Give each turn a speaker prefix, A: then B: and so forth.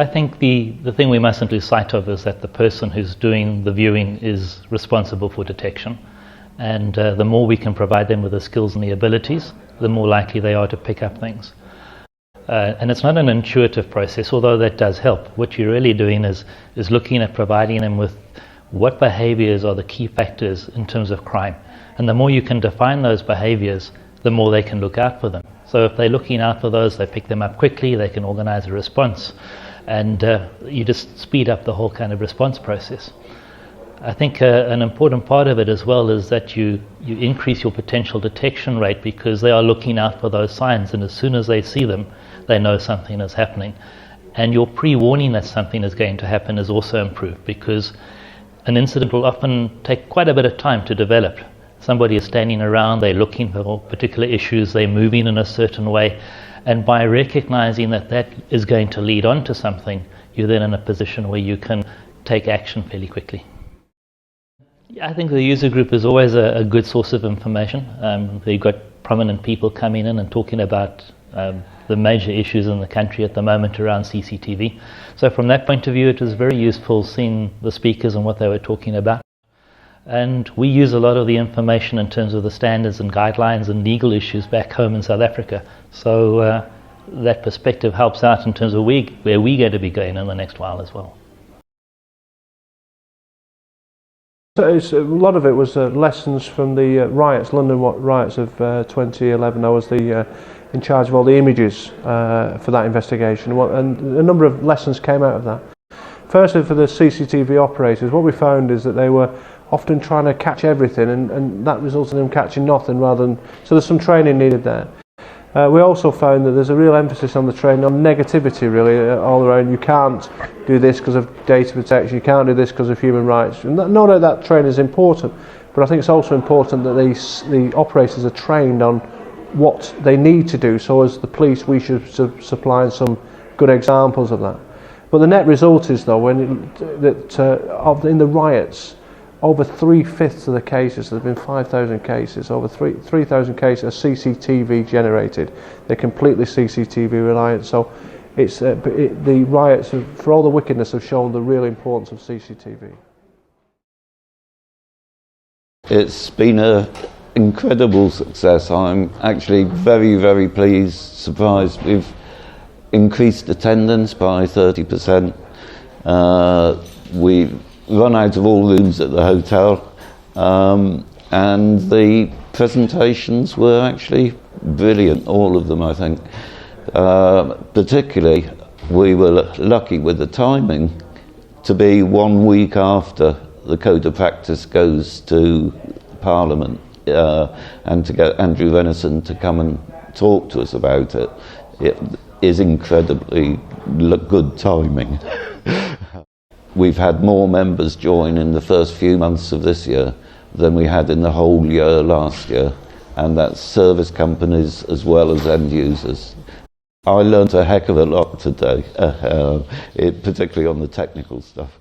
A: I think the thing we mustn't lose sight of is that the person who's doing the viewing is responsible for detection. And the more we can provide them with the skills and the abilities, the more likely they are to pick up things. And it's not an intuitive process, although that does help. What you're really doing is looking at providing them with what behaviors are the key factors in terms of crime. And the more you can define those behaviors, the more they can look out for them. So if they're looking out for those, they pick them up quickly, they can organize a response, and you just speed up the whole kind of response process. I think an important part of it as well is that you increase your potential detection rate, because they are looking out for those signs, and as soon as they see them, they know something is happening. And your pre-warning that something is going to happen is also improved, because an incident will often take quite a bit of time to develop. Somebody is standing around, they're looking for particular issues, they're moving in a certain way, and by recognizing that that is going to lead on to something, you're then in a position where you can take action fairly quickly. I think the user group is always a good source of information. You've got prominent people coming in and talking about the major issues in the country at the moment around CCTV. So from that point of view, it was very useful seeing the speakers and what they were talking about. And we use a lot of the information in terms of the standards and guidelines and legal issues back home in South Africa. So that perspective helps out in terms of where we're going to be going in the next while as well.
B: So a lot of it was lessons from the riots, London riots of 2011. I was in charge of all the images for that investigation, and a number of lessons came out of that. Firstly, for the CCTV operators, what we found is that they were often trying to catch everything, and that resulted in them catching nothing rather than... So there's some training needed there. We also found that there's a real emphasis on the training on negativity, really, all around. You can't do this because of data protection, you can't do this because of human rights. And no doubt that training is important, but I think it's also important that the operators are trained on what they need to do. So as the police, we should supply some good examples of that. But the net result is, though, in the riots, over 3/5 of the cases, there's been 5,000 cases, over 3,000 cases are CCTV generated. They're completely CCTV reliant. So the riots, for all the wickedness, have shown the real importance of CCTV.
C: It's been an incredible success. I'm actually very, very pleased, surprised. We've increased attendance by 30%. We've run out of all rooms at the hotel, and the presentations were actually brilliant, all of them, I think. Particularly, we were lucky with the timing to be 1 week after the Code of Practice goes to Parliament, and to get Andrew Venison to come and talk to us about it. It is incredibly good timing. We've had more members join in the first few months of this year than we had in the whole year last year, and that's service companies as well as end users. I learned a heck of a lot today, particularly on the technical stuff.